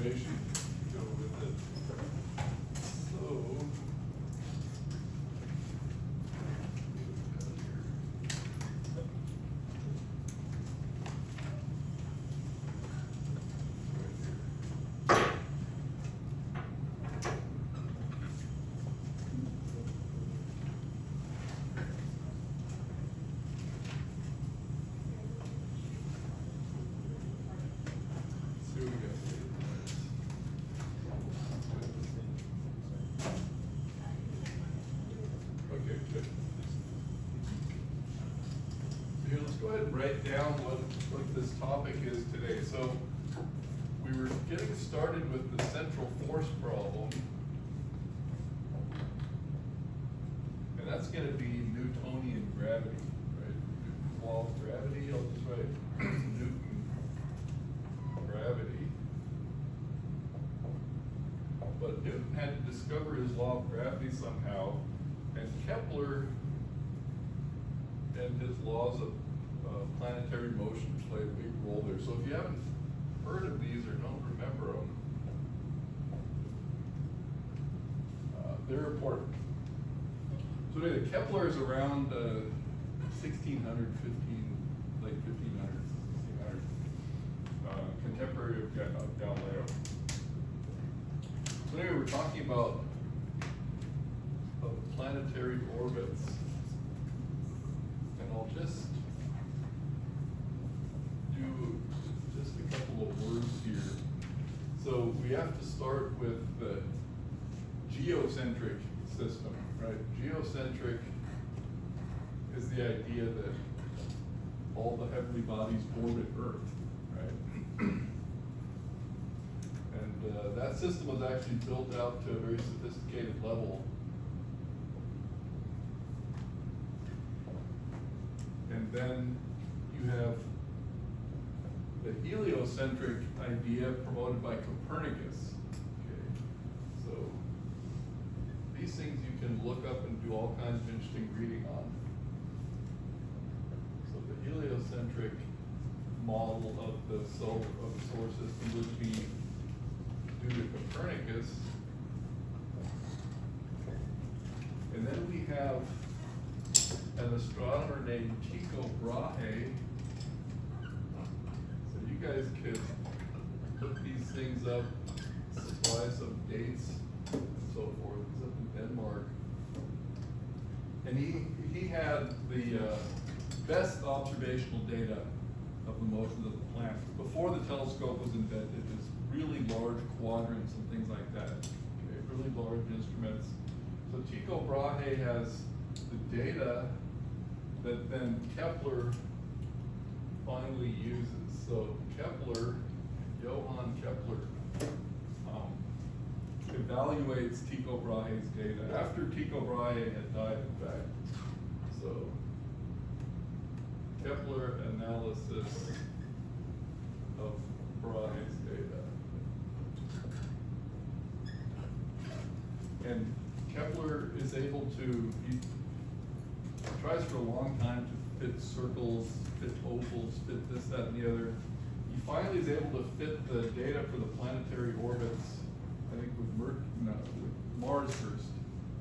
information to go with it. So, see what we got here. Okay, good. So here, let's go ahead and write down what this topic is today. So we were getting started with the central force problem. And that's going to be Newtonian gravity, right? Newton's law of gravity, I'll just write Newton gravity. But Newton had to discover his law of gravity somehow, and Kepler and his laws of planetary motion play a big role there. So if you haven't heard of these or don't remember them, they're important. So anyway, Kepler is around 1600, late 1500s, 1600s, contemporary of Galileo. So anyway, we're talking about planetary orbits, and I'll just do just a couple of words here. So we have to start with the geocentric system, right? Geocentric is the idea that all the heavenly bodies orbit Earth, right? And that system was actually built out to a very sophisticated level. And then you have the heliocentric idea promoted by Copernicus. Okay, so these things you can look up and do all kinds of interesting reading on. So the heliocentric model of the solar system would be due to Copernicus. And then we have an astronomer named Tycho Brahe. So you guys could look these things up, supply some dates and so forth. He's up in Denmark. And he had the best observational data of the motions of the planets. Before the telescope was invented, it's really large quadrants and things like that. Okay, really large instruments. So Tycho Brahe has the data that then Kepler finally uses. So Kepler, Johann Kepler, evaluates Tycho Brahe's data after Tycho Brahe had died, in fact. So Kepler analysis of Brahe's data. And Kepler is able to, he tries for a long time to fit circles, fit ovals, fit this, that, and the other. He finally is able to fit the data for the planetary orbits, I think with Mars first.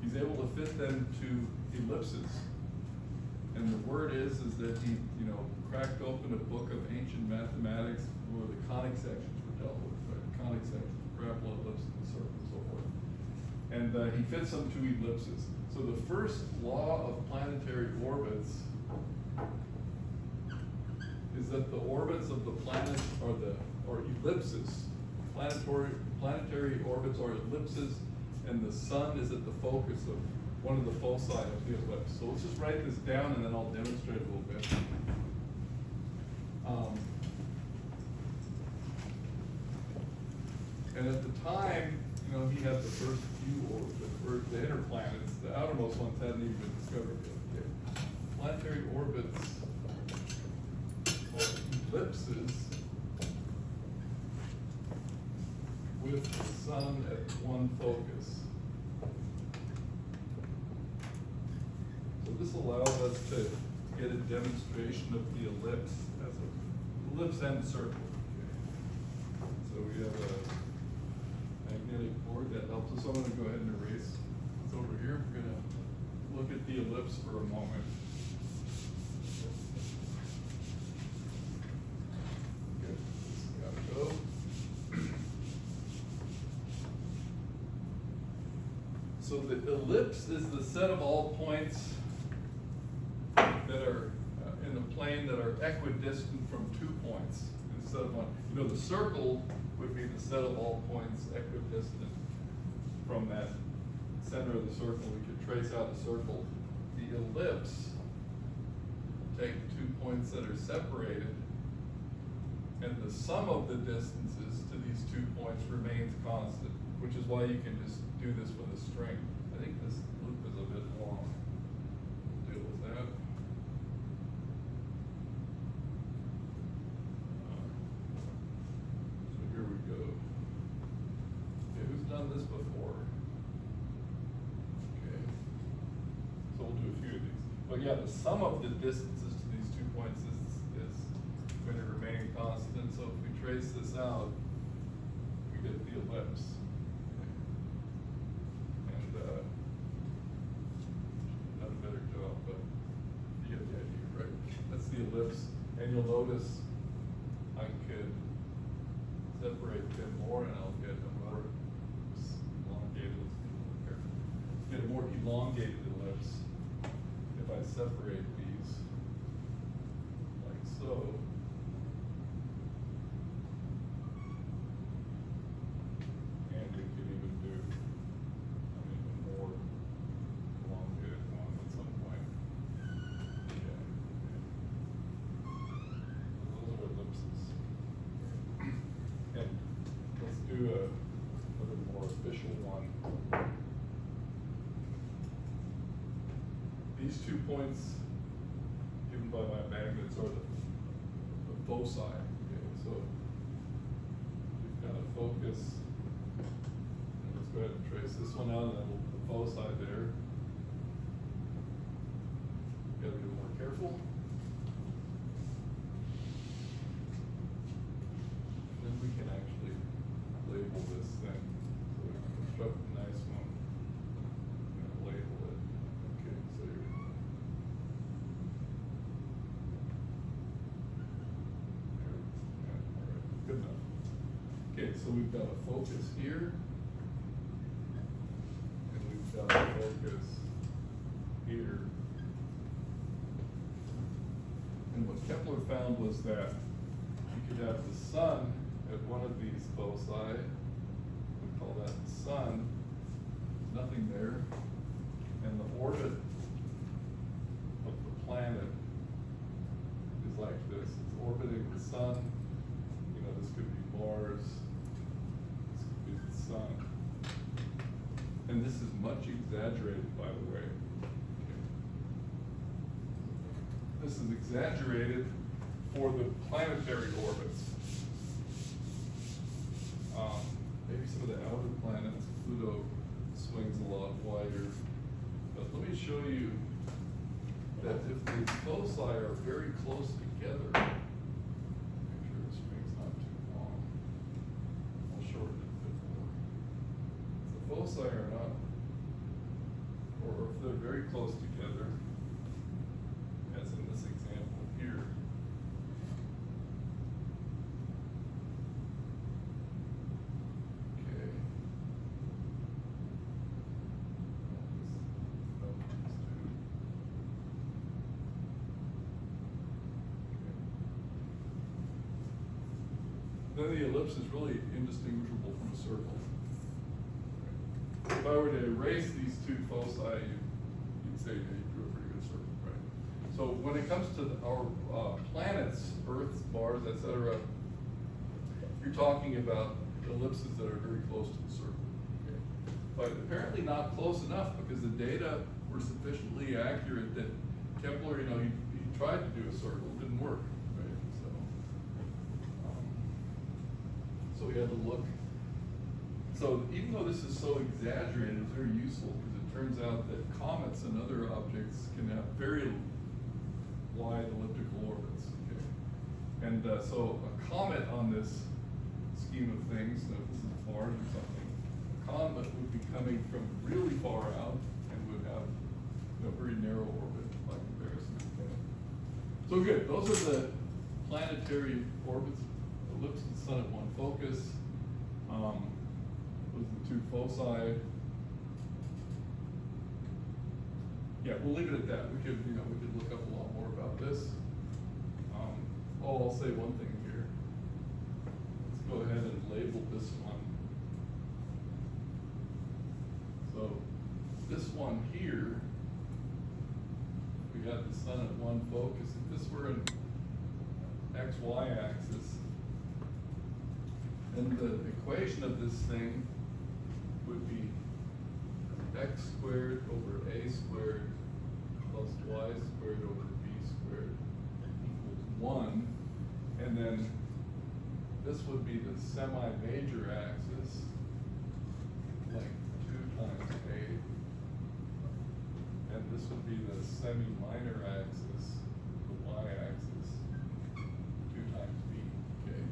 He's able to fit them to ellipses. And the word is that he, cracked open a book of ancient mathematics where the conic sections were dealt with, right? Conic sections, parabola, ellipses, and circles, and so forth. And he fits them to ellipses. So the first law of planetary orbits is that the orbits of the planets are ellipses. Planetary orbits are ellipses, and the sun is at the focus of one of the foci of the ellipse. So let's just write this down, and then I'll demonstrate a little bit. And at the time, he had the first few orbits, the inner planets. The outermost ones hadn't even been discovered yet. Okay. Planetary orbits are ellipses with the sun at one focus. So this allows us to get a demonstration of the ellipse as an ellipse and circle. Okay. So we have a magnetic board, that helps us. So I'm going to go ahead and erase what's over here. We're going to look at the ellipse for a moment. Good. It's got to go. So the ellipse is the set of all points that are in the plane that are equidistant from 2 points instead of one. You know, the circle would be the set of all points equidistant from that center of the circle. We could trace out a circle. The ellipse, take 2 points that are separated, and the sum of the distances to these 2 points remains constant, which is why you can just do this with a string. I think this loop is a bit long. We'll deal with that. So here we go. Okay, who's done this before? Okay. So we'll do a few of these. But yeah, the sum of the distances to these 2 points is going to remain constant. So if we trace this out, we get the ellipse. Not a better job, but you get the idea, right? That's the ellipse, and you'll notice I could separate them more, and I'll get a more elongated. Get a more elongated ellipse if I separate these like so. And we could even do an even more elongated one at some point. Okay. Those are ellipses. And let's do another more official one. These 2 points given by my magnets are the foci. Okay, so we've got a focus. And let's go ahead and trace this one out, and then we'll put the foci there. Got to be more careful. And then we can actually label this thing. So we can construct a nice one. I'm going to label it. Okay, so you're good enough. Okay, so we've got a focus here, and we've got a focus here. And what Kepler found was that you could have the sun at one of these foci. We call that the sun. There's nothing there. And the orbit of the planet is like this. It's orbiting the sun. You know, this could be Mars. This could be the sun. And this is much exaggerated, by the way. Okay. This is exaggerated for the planetary orbits. Maybe some of the outer planets, Pluto swings a lot wider. But let me show you that if the foci are very close together, make sure the string's not too long. I'll shorten it a bit more. If the foci are not, or if they're very close together, as in this example here, then the ellipse is really indistinguishable from a circle. If I were to erase these 2 foci, you'd say, yeah, you drew a pretty good circle, right? So when it comes to our planets, Earth, Mars, etc., you're talking about ellipses that are very close to the circle. Okay? But apparently not close enough, because the data were sufficiently accurate that Kepler, you know, he tried to do a circle, it didn't work. So we had to look. So even though this is so exaggerated, it's very useful, because it turns out that comets and other objects can have very wide elliptical orbits. Okay? And so a comet on this scheme of things, so if this is Mars or something, comet would be coming from really far out and would have a very narrow orbit by comparison. So good, those are the planetary orbits, ellipse of the sun at one focus. Those are the two foci. Yeah, we'll leave it at that. We could look up a lot more about this. I'll say one thing here. Let's go ahead and label this one. So this one here, we got the sun at one focus. If this were an XY axis, then the equation of this thing would be x squared over a squared plus y squared over b squared equals 1. And then this would be the semi-major axis, like 2 times a. And this would be the semi-minor axis, the y-axis, 2 times b, okay?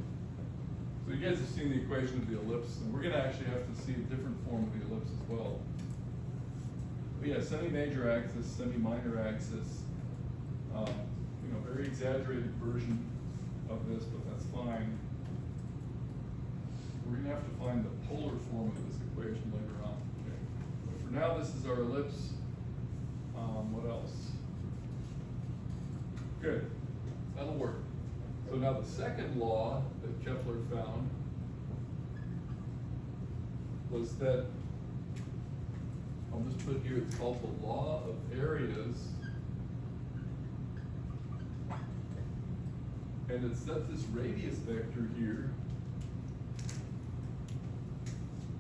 So you guys have seen the equation of the ellipse, and we're gonna actually have to see a different form of the ellipse as well. But yeah, semi-major axis, semi-minor axis, very exaggerated version of this, but that's fine. We're gonna have to find the polar form of this equation later on, okay? But for now, this is our ellipse. What else? Good, that'll work. So now the second law that Kepler found was that, I'll just put here, it's called the law of areas. And it's that this radius vector here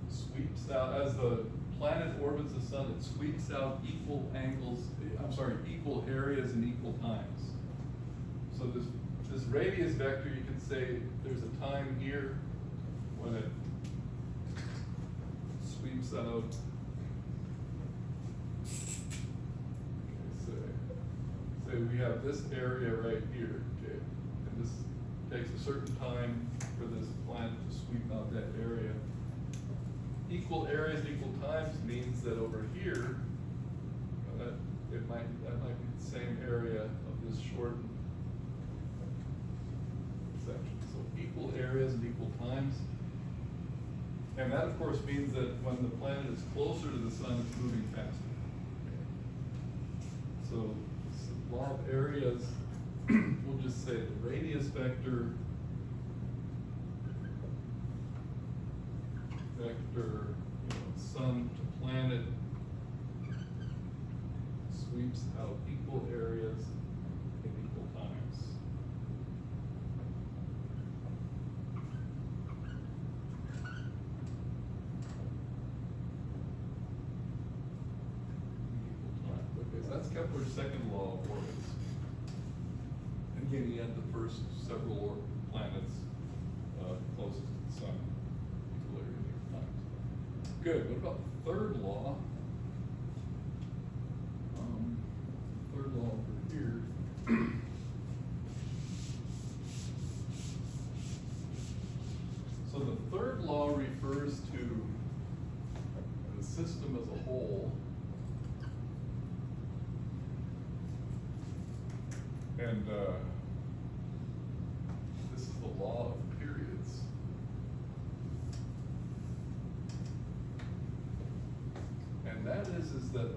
sweeps out, as the planet orbits the sun, it sweeps out equal areas in equal times. So this radius vector, you can say there's a time here when it sweeps out, say we have this area right here, okay? And this takes a certain time for this planet to sweep out that area. Equal areas, equal times means that over here, that might be the same area of this shortened section. So equal areas and equal times. And that of course means that when the planet is closer to the sun, it's moving faster. So law of areas, we'll just say the radius vector sun to planet sweeps out equal areas in equal times. Okay, so that's Kepler's second law of orbits. And again, he had the first several planets closest to the sun. Good. What about the third law? Third law over here. So the third law refers to the system as a whole. And this is the law of periods. And that is that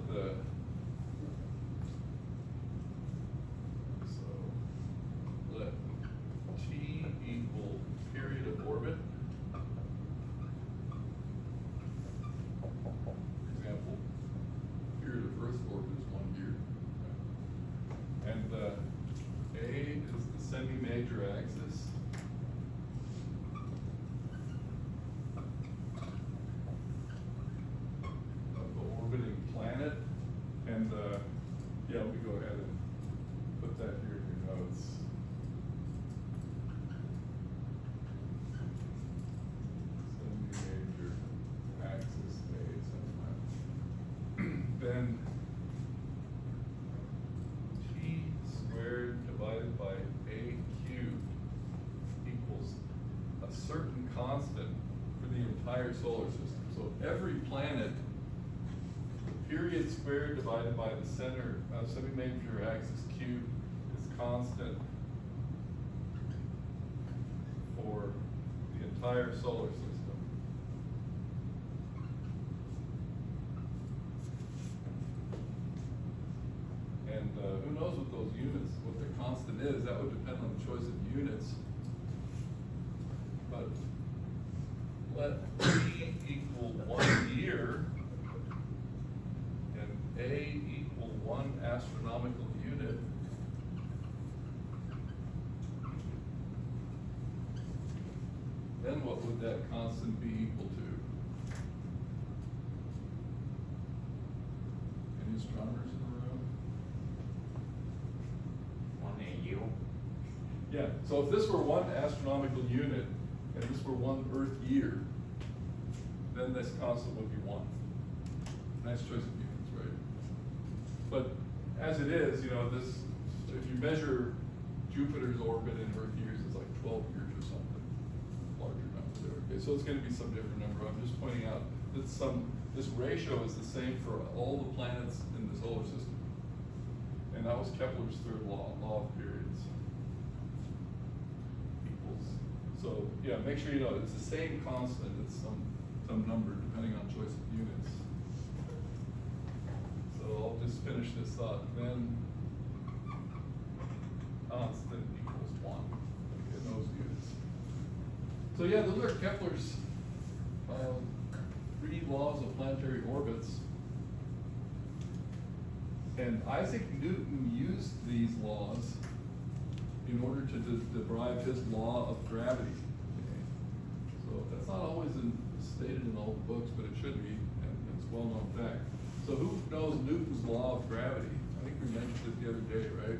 so let t equal period of orbit. For example, period of Earth's orbit is 1 year. And A is the semi-major axis. Planet, and yeah, we go ahead and put that here in your notes. Semi-major axis A, then t squared divided by a cubed equals a certain constant for the entire solar system. So So every planet, the period squared divided by the center semi-major axis cubed is constant for the entire solar system. And who knows what those units, what the constant is? That would depend on the choice of units. But let T equal 1 year and A equal 1 astronomical unit. Then what would that constant be equal to? Any astronomers in the room? 1 AU. Yeah, so if this were 1 astronomical unit and this were 1 Earth year, then this constant would be 1. Nice choice of units, right? But as it is, you know, this, if you measure Jupiter's orbit in Earth years, it's like 12 years or something, larger number there. Okay, so it's going to be some different number. I'm just pointing out that this ratio is the same for all the planets in the solar system. And that was Kepler's third law, law of periods. Equals. So yeah, make sure you know it's the same constant. It's some number depending on choice of units. So I'll just finish this thought. Then constant equals 1 in those units. So yeah, those are Kepler's 3 laws of planetary orbits. And Isaac Newton used these laws in order to derive his law of gravity. Okay? So that's not always stated in all the books, but it should be, and it's a well-known fact. So who knows Newton's law of gravity? I think we mentioned it the other day, right?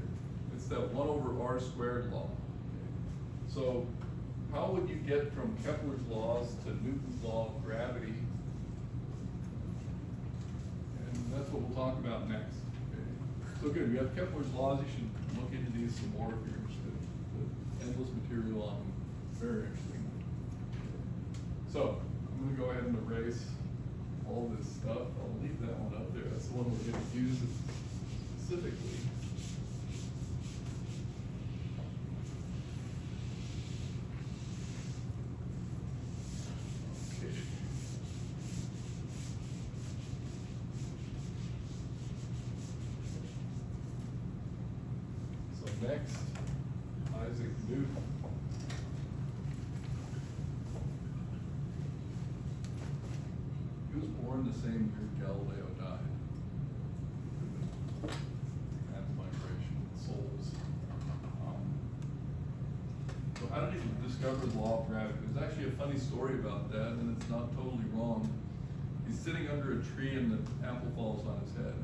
It's that 1 over r squared law. Okay? So how would you get from Kepler's laws to Newton's law of gravity? And that's what we'll talk about next. So good, we have Kepler's laws. You should look into these some more if you're interested. Endless material on them, very interesting. So I'm going to go ahead and erase all this stuff. I'll leave that one up there. That's the one we're going to use specifically. Okay. Next, Isaac Newton. He was born the same year Galileo died. That's migration of souls. So how did he discover the law of gravity? There's actually a funny story about that, and it's not totally wrong. He's sitting under a tree and the apple falls on his head.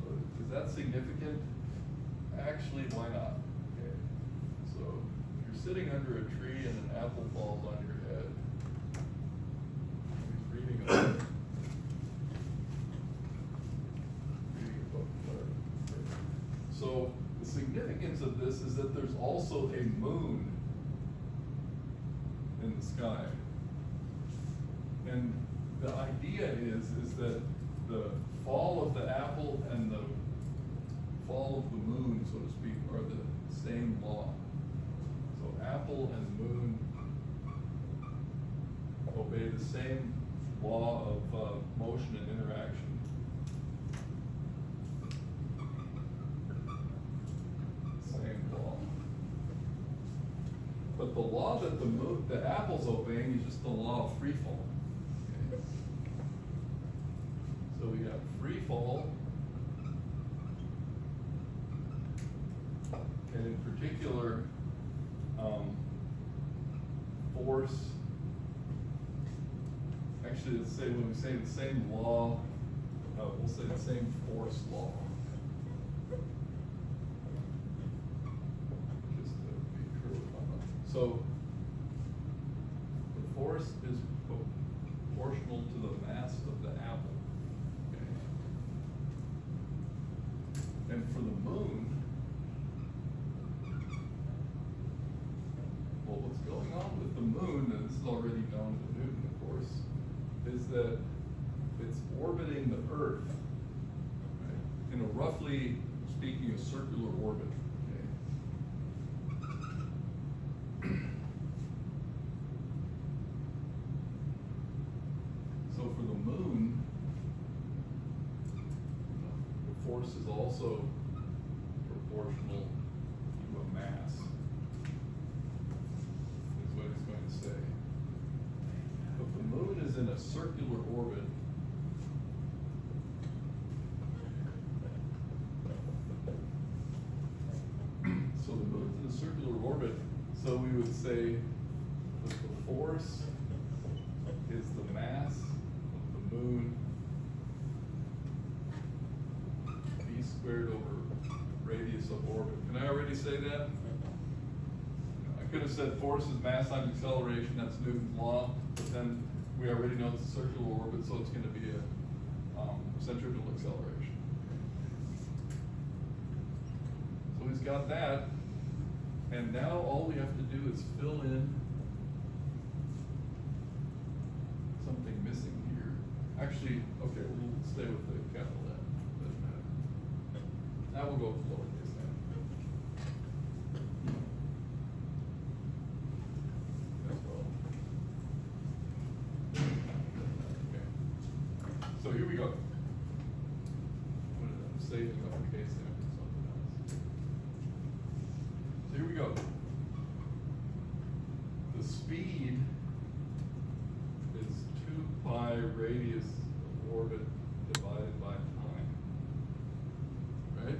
So is that significant? Actually, why not? Okay. So if you're sitting under a tree and an apple falls on your head, he's reading a book. So the significance of this is that there's also a moon in the sky. And the idea is that the fall of the apple and the fall of the moon, so to speak, are the same law. So apple and moon obey the same law of motion and interaction. Same law. But the law that the apple's obeying is just the law of free fall. Okay. So we got free fall. And in particular, force, actually let's say when we say the same law, we'll say the same force law. Just to be true. So the force is proportional to the mass of the apple. Okay. And for the moon, well, what's going on with the moon, and this is already known to Newton, of course, is that it's orbiting the Earth, right, in a roughly speaking, a circular orbit. Okay. So for the moon, the force is also proportional to a mass, is what it's going to say. But the moon is in a circular orbit. So the moon's in a circular orbit, so we would say that the force is the mass of the moon v squared over radius of orbit. Can I already say that? I could have said force is mass times acceleration, that's Newton's law, but then we already know it's a circular orbit, so it's going to be a centrifugal acceleration. So he's got that, and now all we have to do is fill in something missing here. Actually, okay, we'll stay with the capital N. Doesn't matter. Now we'll go with lowercase n. As well. Okay. So here we go. I'm saving uppercase n for something else. So here we go. The speed is 2 pi radius of orbit divided by time. Right?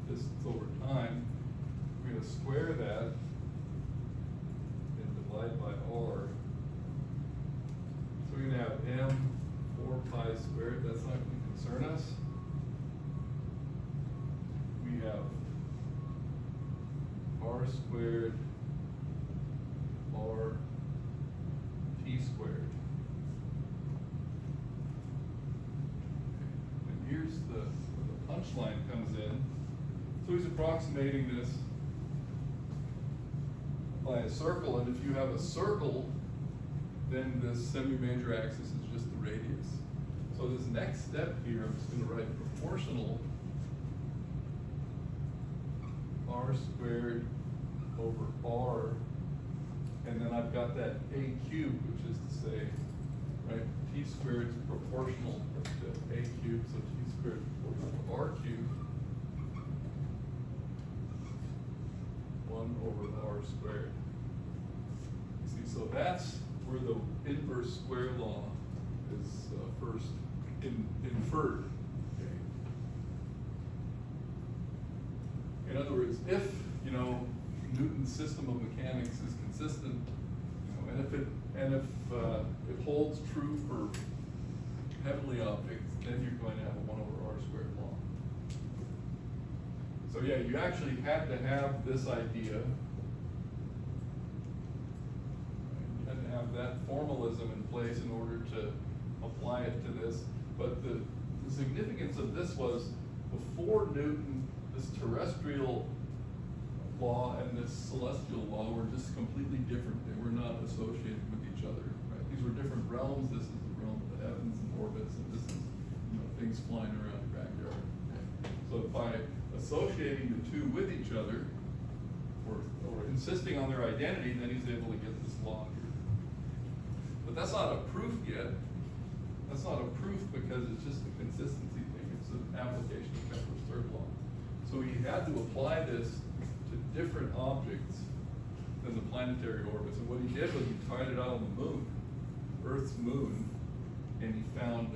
Distance over time. We're going to square that and divide by r. So we're going to have m 4 pi squared. That's not going to concern us. We have r squared r t squared. And here's where the punchline comes in. So he's approximating this by a circle, and if you have a circle, then this semi-major axis is just the radius. So this next step here, I'm just going to write proportional r squared over r, and then I've got that a cubed, which is to say, right, t squared is proportional to a cubed, so t squared is proportional to r cubed, 1 over r squared. See, so that's where the inverse square law is first inferred. Okay. In other words, if Newton's system of mechanics is consistent, and if it holds true for heavenly objects, then you're going to have a 1 over r squared law. So yeah, you actually had to have this idea. You had to have that formalism in place in order to apply it to this. But the significance of this was, before Newton, this terrestrial law and this celestial law were just completely different. They were not associated with each other. Right? These were different realms. This is the realm of the heavens and orbits, and this is things flying around the backyard. Okay? So by associating the two with each other, or insisting on their identity, then he's able to get this law here. But that's not a proof yet. That's not a proof because it's just a consistency thing. It's an application of Kepler's third law. So he had to apply this to different objects than the planetary orbits. And what he did was he tried it out on the moon, Earth's moon, and he found,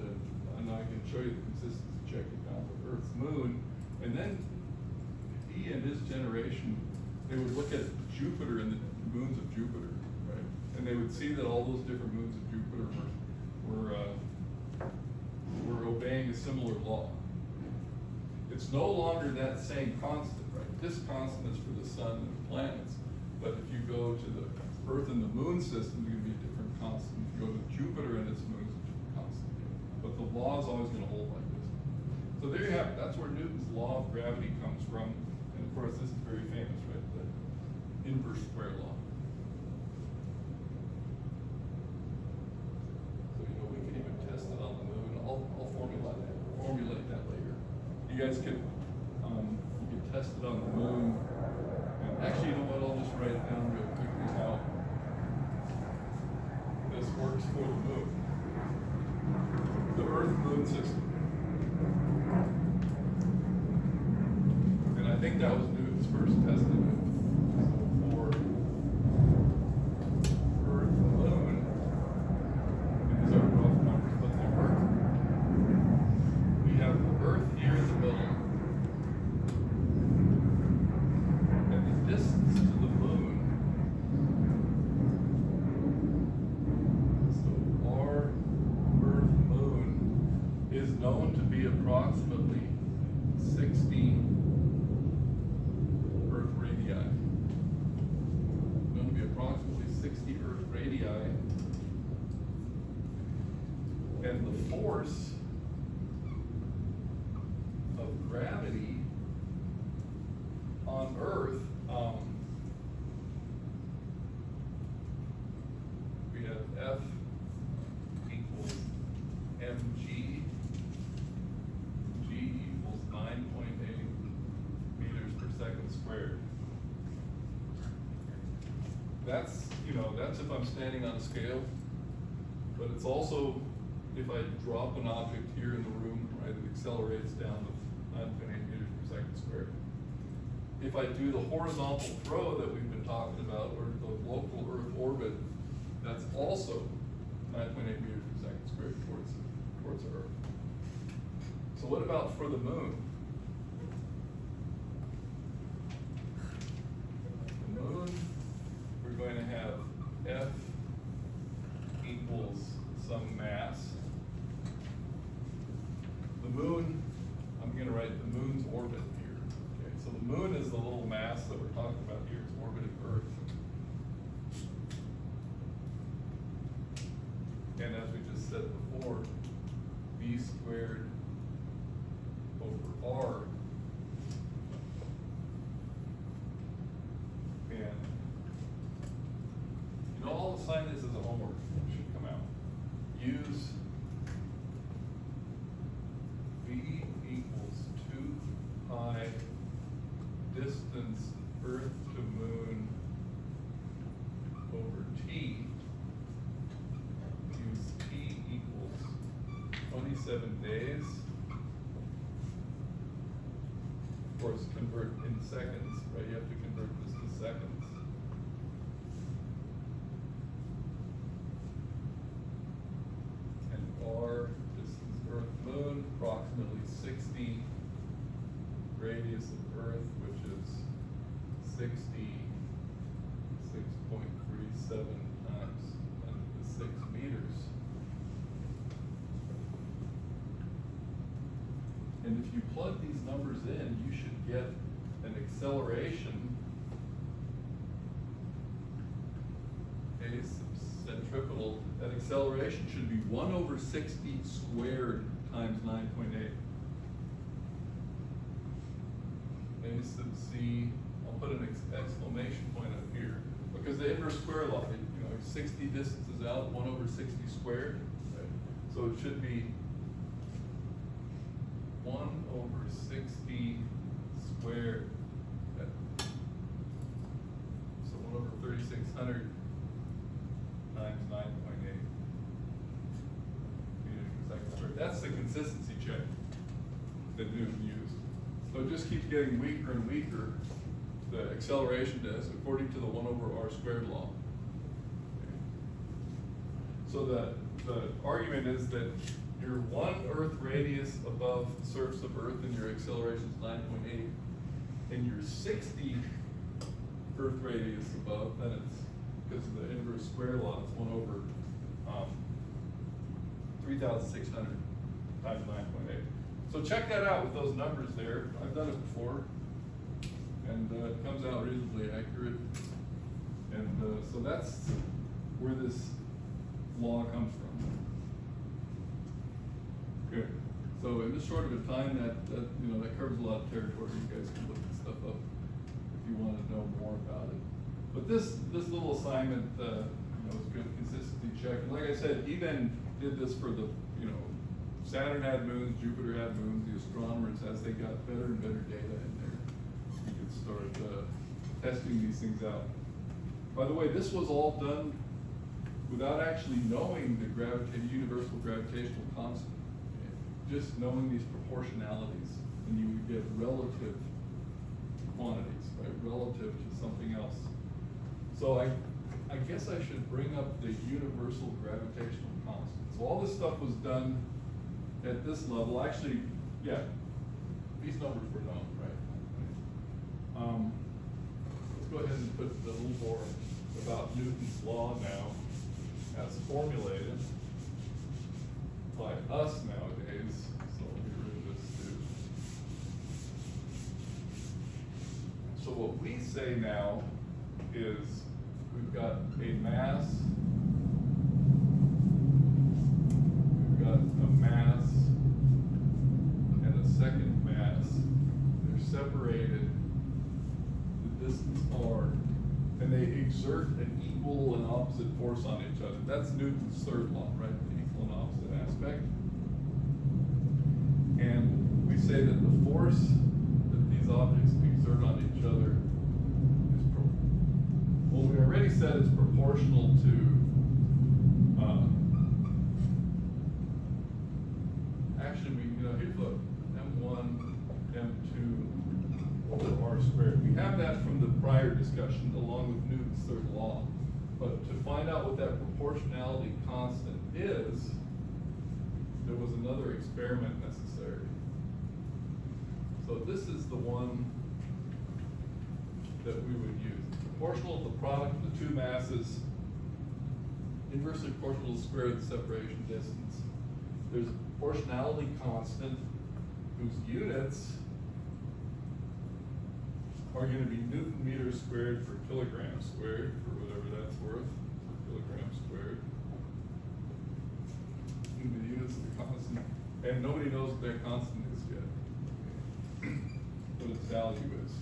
and I can show you the consistency check he found with Earth's moon. And then he and his generation, they would look at Jupiter and the moons of Jupiter, right? And they would see that all those different moons of Jupiter were obeying a similar law. It's no longer that same constant, right? This constant is for the sun and the planets, but if you go to the Earth and the moon system, it's going to be a different constant. If you go to Jupiter and its moons, it's a different constant. But the law is always going to hold like this. So there you have it. That's where Newton's law of gravity comes from. And of course, this is very famous, right? The inverse square law. So guys could you could test it on the moon. And actually, you know what? I'll just write it down real quickly how this works for the moon, the Earth-Moon system. And I think that was Newton's first testing it. So for Earth and Moon, and these are rough numbers, but they work. We have the Earth here in the middle, and the distance to the moon. So our Earth-Moon is known to be approximately 60 Earth radii. Known to be approximately 60 Earth radii. And the force of gravity on Earth, we have F equals mg. G equals 9.8 meters per second squared. That's, that's if I'm standing on a scale, but it's also if I drop an object here in the room, right, it accelerates down to 9.8 meters per second squared. If I do the horizontal throw that we've been talking about, or the local Earth orbit, that's also 9.8 meters per second squared towards Earth. So what about for the moon? The moon, we're going to have F equals some mass. The moon, I'm going to write the moon's orbit here. Okay, so the moon is the little mass that we're talking about here. It's orbiting Earth. And as we just said before, v squared over r. And I'll assign this as a homework. It should come out. Use v equals 2 pi distance Earth to moon over t. Use t equals 27 days. Of course, convert in seconds, right? You have to convert this to seconds. And r, distance Earth moon, approximately 60 radius of Earth, which is 66.37 times 10 to the 6 meters. And if you plug these numbers in, you should get an acceleration, a centripetal. That acceleration should be 1 over 60 squared times 9.8. A sub c, I'll put an exclamation point up here, because the inverse square law, 60 distances out, 1 over 60 squared, right? So it should be 1 over 60 squared. So 1 over 3600 times 9.8 meters per second squared. That's the consistency check that Newton used. So it just keeps getting weaker and weaker, the acceleration does, according to the 1 over r squared law. Okay. So the argument is that you're 1 Earth radius above the surface of Earth and your acceleration is 9.8, and you're 60 Earth radius above, then it's, because of the inverse square law, it's 1 over 3,600 times 9.8. So check that out with those numbers there. I've done it before, and it comes out reasonably accurate. And so that's where this law comes from. Good. So in this short of a time, that covers a lot of territory. You guys can look this stuff up if you want to know more about it. But this little assignment, is good consistency check. And like I said, he then did this for the Saturn had moons, Jupiter had moons. The astronomers, as they got better and better data in there, you could start testing these things out. By the way, this was all done without actually knowing the universal gravitational constant. Just knowing these proportionalities, and you would get relative quantities, right? Relative to something else. So I guess I should bring up the universal gravitational constant. So all this stuff was done at this level. Actually, yeah, these numbers were known, right? Let's go ahead and put a little more about Newton's law now, as formulated by us nowadays. So let me read this too. So what we say now is we've got a mass, we've got a mass and a second mass. They're separated the distance r, and they exert an equal and opposite force on each other. That's Newton's third law, right? The equal and opposite aspect. And we say that the force that these objects exert on each other is, well, we already said it's proportional to actually, here's what m1, m2 over r squared. We have that from the prior discussion along with Newton's third law. But to find out what that proportionality constant is, there was another experiment necessary. So this is the one that we would use. Proportional to the product of the two masses, inversely proportional to the square of the separation distance. There's a proportionality constant whose units are going to be Newton meters squared per kilogram squared, for whatever that's worth, per kilogram squared. And the units of the constant, and nobody knows what that constant is yet, what its value is.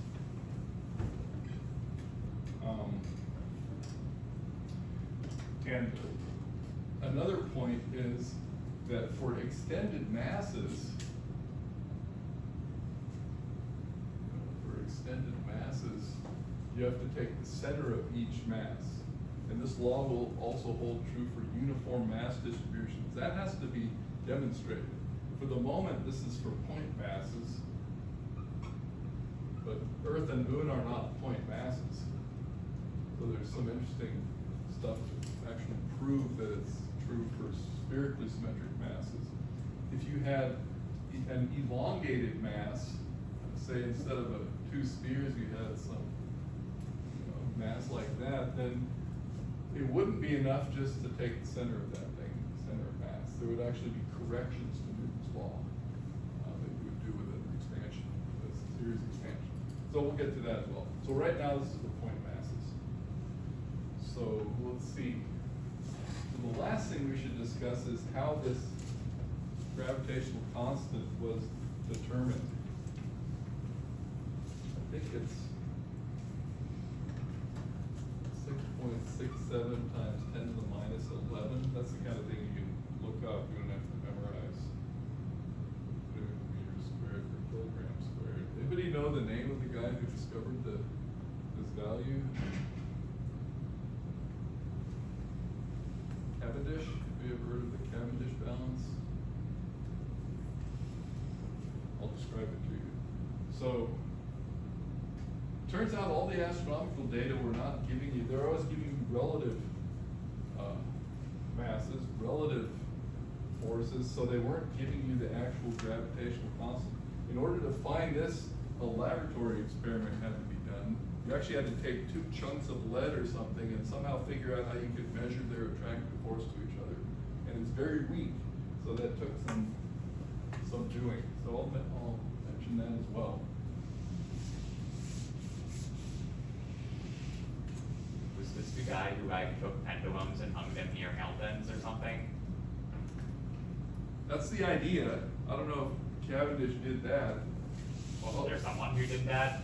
And another point is that for extended masses, you have to take the center of each mass. And this law will also hold true for uniform mass distributions. That has to be demonstrated. For the moment, this is for point masses, but Earth and Moon are not point masses. So there's some interesting stuff to actually prove that it's true for spherically symmetric masses. If you had an elongated mass, say instead of two spheres, you had some mass like that, then it wouldn't be enough just to take the center of that thing, the center of mass. There would actually be corrections to Newton's law that you would do with an expansion, a series expansion. So we'll get to that as well. So right now, this is for point masses. So let's see. So the last thing we should discuss is how this gravitational constant was determined. I think it's 6.67 times 10 to the minus 11. That's the kind of thing you can look up. You don't have to memorize. Meters squared per kilogram squared. Anybody know the name of the guy who discovered this value? Cavendish? Have you ever heard of the Cavendish balance? I'll describe it to you. So, turns out all the astronomical data were not giving you, they're always giving you relative masses, relative forces, so they weren't giving you the actual gravitational constant. In order to find this, a laboratory experiment had to be done. You actually had to take two chunks of lead or something and somehow figure out how you could measure their attractive force to each other. And it's very weak, so that took some doing. So I'll mention that as well. Was this the guy who took pendulums and hung them near mountains or something? That's the idea. I don't know if Cavendish did that. Well, was there someone who did that?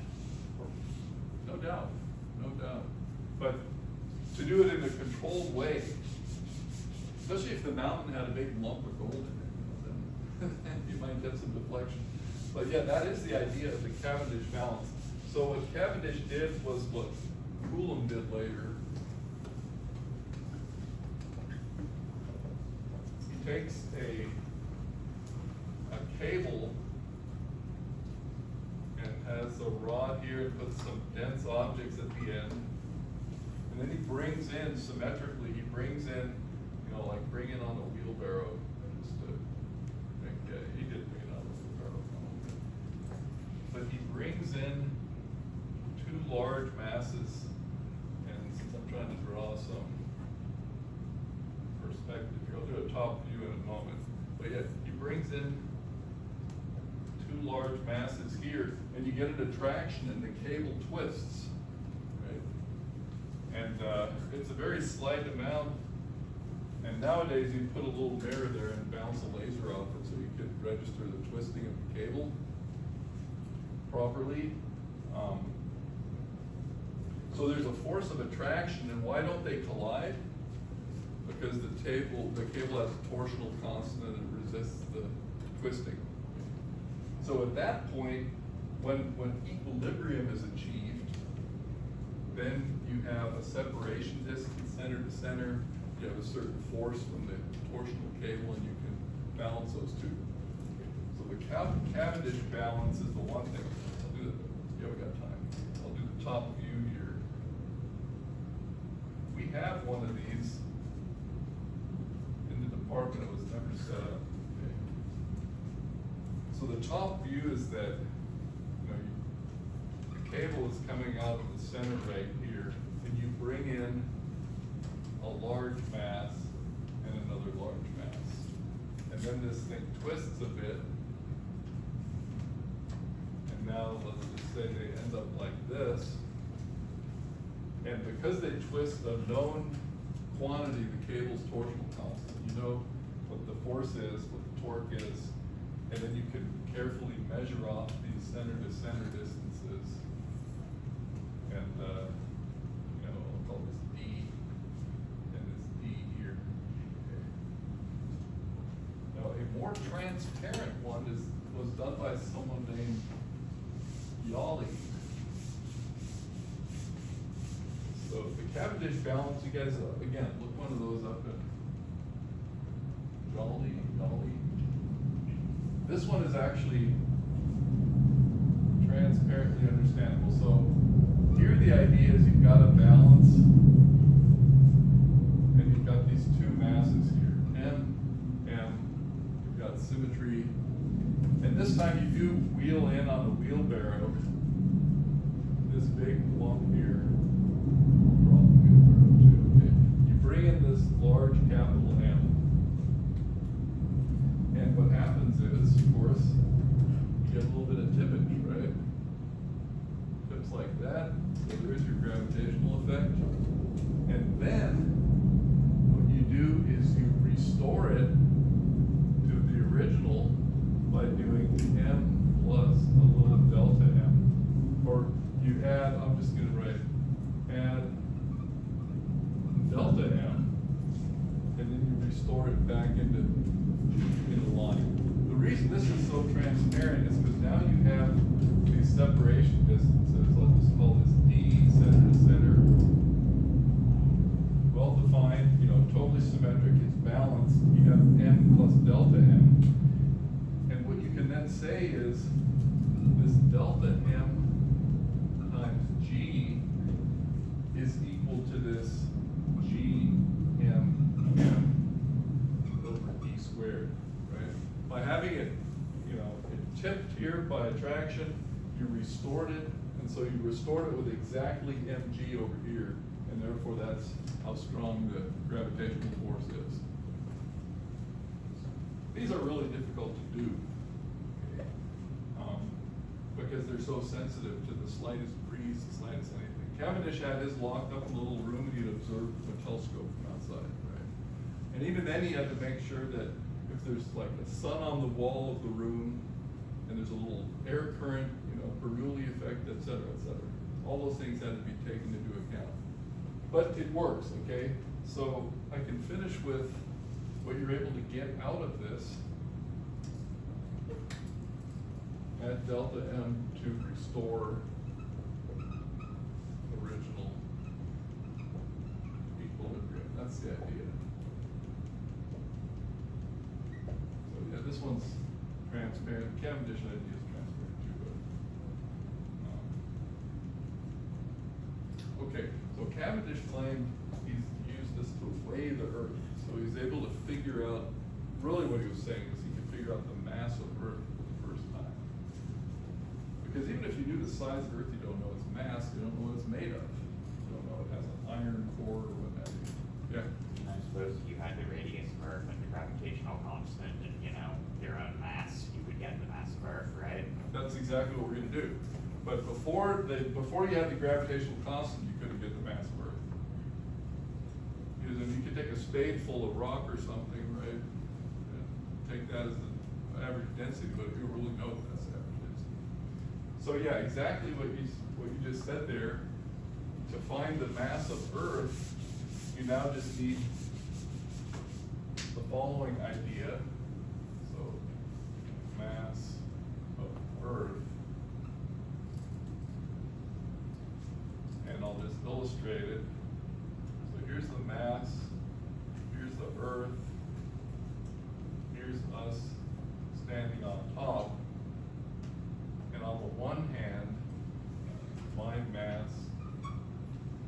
No doubt, no doubt. But to do it in a controlled way, especially if the mountain had a big lump of gold in it, then you might get some deflection. But yeah, that is the idea of the Cavendish balance. So what Cavendish did was what Coulomb did later. He takes a cable and has a rod here and puts some dense objects at the end. And then he brings in, symmetrically, he brings in, you know, like bring in on a wheelbarrow. He did bring it on a wheelbarrow. But he brings in two large masses, and since I'm trying to draw some perspective here, I'll do a top view in a moment. But yeah, he brings in two large masses here, and you get an attraction and the cable twists, right? And it's a very slight amount. And nowadays you put a little mirror there and bounce a laser off it so you could register the twisting of the cable properly. So there's a force of attraction, and why don't they collide? Because the cable has a torsional constant and it resists the twisting. So at that point, when equilibrium is achieved, then you have a separation distance center to center. You have a certain force from the torsional cable, and you can balance those two. So the Cavendish balance is the one thing. I'll do that. Yeah, we got time. I'll do the top view here. We have one of these in the department. It was never set up. Okay. So the top view is that, you know, the cable is coming out of the center right here, and you bring in a large mass and another large mass. And then this thing twists a bit. And now let's just say they end up like this. And because they twist a known quantity, the cable's torsional constant, you know what the force is, what the torque is, and then you can carefully measure off these center-to-center distances. And, you know, I'll call this D. Now, a more transparent one was done by someone named Yawley. So the Cavendish balance, you guys, again, look one of those up and Yawley. This one is actually transparently understandable. So here the idea is you've got a balance, and you've got these two masses here, M, you've got symmetry, and this time you do wheel in on the wheelbarrow, this big lump here, draw the wheelbarrow too, okay. You bring in this large capital M, and what happens is, of course, you get a little bit of tippage, right? Tips like that, so there's your gravitational effect, and then what you do is you restore it to the original by doing M plus a little delta M. Or you add, I'm just going to write, add delta M, and then you restore it back into line. The reason this is so transparent is because now you have these separation distances. I'll just call this D, center to center. Well defined, you know, totally symmetric, it's balanced. You have M plus delta M. And what you can then say is this delta M times G is equal to this G M over D squared, right? By having it, you know, it tipped here by attraction, you restored it, and so you restored it with exactly mg over here, and therefore that's how strong the gravitational force is. These are really difficult to do, okay? Because they're so sensitive to the slightest breeze, the slightest anything. Cavendish had his locked up in a little room, and he'd observe from a telescope from outside, right? And even then he had to make sure that if there's like a sun on the wall of the room, and there's a little air current, you know, Bernoulli effect, et cetera, all those things had to be taken into account. But it works, okay? So I can finish with what you're able to get out of this at delta M to restore original equilibrium. That's the idea. So yeah, this one's transparent. Cavendish idea is transparent too, but okay. So Cavendish claimed he's used this to weigh the Earth. So he's able to figure out, really what he was saying is he could figure out the mass of Earth for the first time. Because even if you knew the size of Earth, you don't know its mass, you don't know what it's made of. You don't know it has an iron core or what have you. Yeah. And I suppose if you had the radius of Earth and the gravitational constant and, your own mass, you would get the mass of Earth, right? That's exactly what we're gonna do. But before you had the gravitational constant, you couldn't get the mass of Earth. Because if you could take a spade full of rock or something, right, and take that as the average density, but if you really know that that's the average density. So yeah, exactly what you just said there. To find the mass of Earth, you now just need the following idea. So mass of Earth, and I'll just illustrate it. So here's the mass, here's the Earth, here's us standing on top, and on the one hand, my mass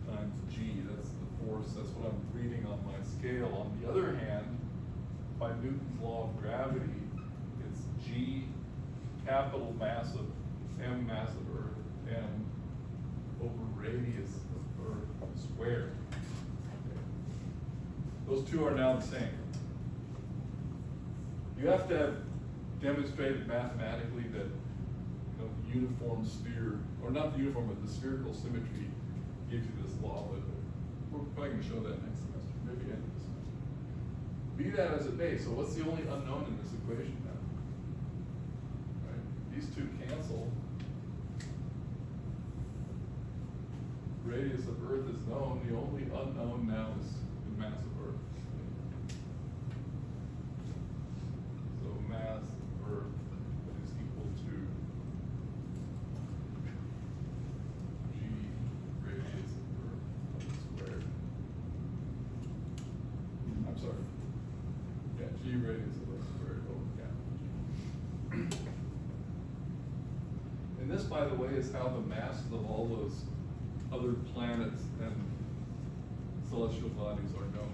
times G, that's the force, that's what I'm reading on my scale. On the other hand, by Newton's law of gravity, it's G capital mass of M mass of Earth, M over radius of Earth squared. Those two are now the same. You have to have demonstrated mathematically that the uniform sphere, or not the uniform, but the spherical symmetry gives you this law, but we're probably going to show that next semester, maybe end of the semester. Be that as it may, so what's the only unknown in this equation now? Right? These two cancel. Radius of Earth is known, the only unknown now is the mass of Earth. So mass of Earth is equal to G radius of Earth squared. I'm sorry. Yeah, G radius of Earth squared over capital G. And this, by the way, is how the masses of all those other planets and celestial bodies are known.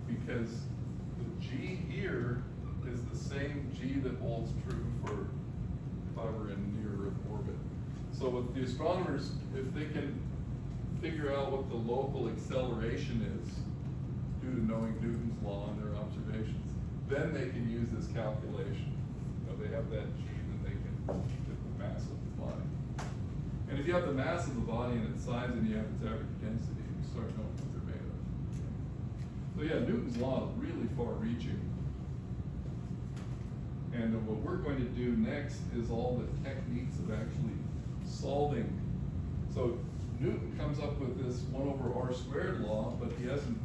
Because the G here is the same G that holds true for if I were in near Earth orbit. So with the astronomers, if they can figure out what the local acceleration is due to knowing Newton's law and their observations, then they can use this calculation. They have that G, then they can get the mass of the body. And if you have the mass of the body and its size and you have its average density, you start knowing what they're made of. So yeah, Newton's law is really far-reaching. And what we're going to do next is all the techniques of actually solving. So Newton comes up with this 1 over r squared law, but he hasn't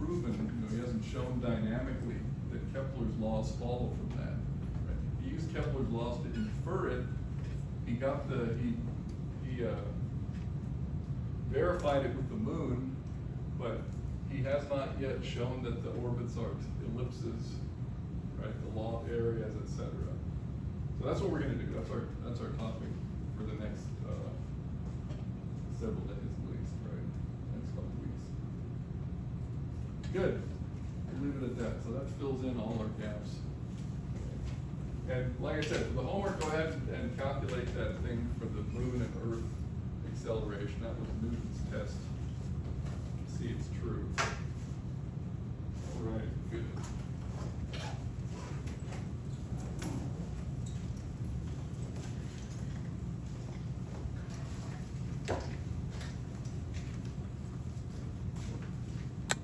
proven, he hasn't shown dynamically that Kepler's laws follow from that. Right? He used Kepler's laws to infer it. He got he verified it with the moon, but he has not yet shown that the orbits are ellipses, right? The law of areas, etc. So that's what we're going to do. That's our topic for the next several days at least, right? Next couple weeks. Good. We'll leave it at that. So that fills in all our gaps. And like I said, for the homework, go ahead and calculate that thing for the moon and Earth acceleration. That was Newton's test. See it's true.